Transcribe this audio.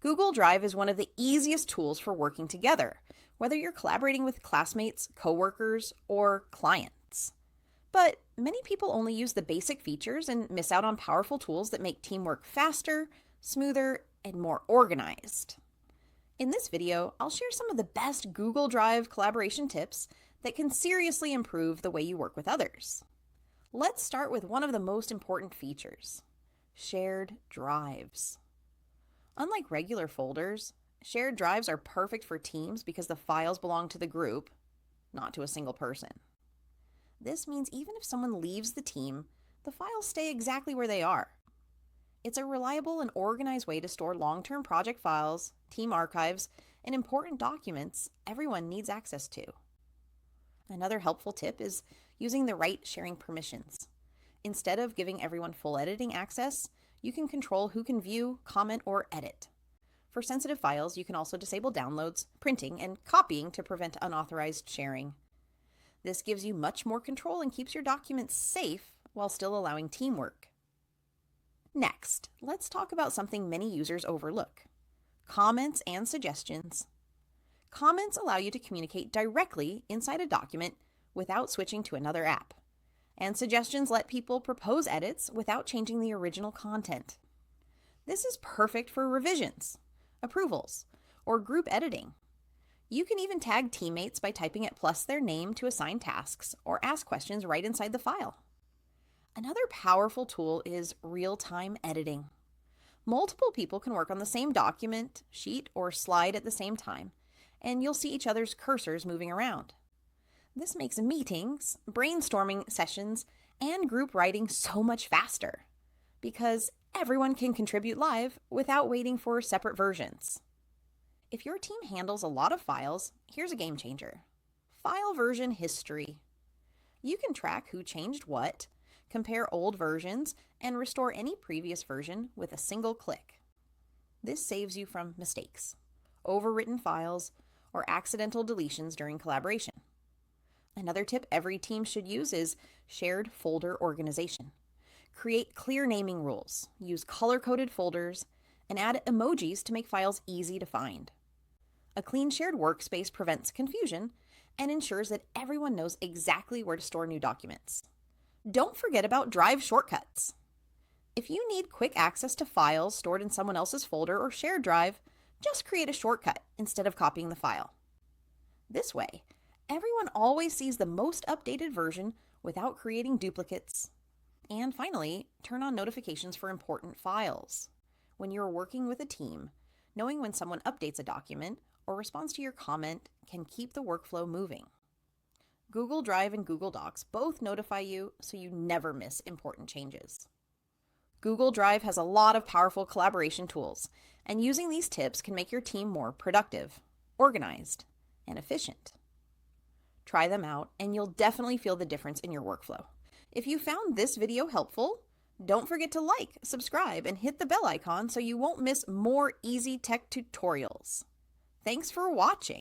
Google Drive is one of the easiest tools for working together, whether you're collaborating with classmates, coworkers, or clients. But many people only use the basic features and miss out on powerful tools that make teamwork faster, smoother, and more organized. In this video, I'll share some of the best Google Drive collaboration tips that can seriously improve the way you work with others. Let's start with one of the most important features: shared drives. Unlike regular folders, shared drives are perfect for teams because the files belong to the group, not to a single person. This means even if someone leaves the team, the files stay exactly where they are. It's a reliable and organized way to store long-term project files, team archives, and important documents everyone needs access to. Another helpful tip is using the right sharing permissions. Instead of giving everyone full editing access, you can control who can view, comment, or edit. For sensitive files, you can also disable downloads, printing, and copying to prevent unauthorized sharing. This gives you much more control and keeps your documents safe while still allowing teamwork. Next, let's talk about something many users overlook: comments and suggestions. Comments allow you to communicate directly inside a document without switching to another app. And suggestions let people propose edits without changing the original content. This is perfect for revisions, approvals, or group editing. You can even tag teammates by typing at plus their name to assign tasks or ask questions right inside the file. Another powerful tool is real-time editing. Multiple people can work on the same document, sheet, or slide at the same time, and you'll see each other's cursors moving around. This makes meetings, brainstorming sessions, and group writing so much faster because everyone can contribute live without waiting for separate versions. If your team handles a lot of files, here's a game changer: file version history. You can track who changed what, compare old versions, and restore any previous version with a single click. This saves you from mistakes, overwritten files, or accidental deletions during collaboration. Another tip every team should use is shared folder organization. Create clear naming rules, use color-coded folders, and add emojis to make files easy to find. A clean shared workspace prevents confusion and ensures that everyone knows exactly where to store new documents. Don't forget about Drive shortcuts. If you need quick access to files stored in someone else's folder or shared drive, just create a shortcut instead of copying the file. This way, everyone always sees the most updated version without creating duplicates. And finally, turn on notifications for important files. When you're working with a team, knowing when someone updates a document or responds to your comment can keep the workflow moving. Google Drive and Google Docs both notify you so you never miss important changes. Google Drive has a lot of powerful collaboration tools, and using these tips can make your team more productive, organized, and efficient. Try them out, and you'll definitely feel the difference in your workflow. If you found this video helpful, don't forget to like, subscribe, and hit the bell icon so you won't miss more easy tech tutorials. Thanks for watching.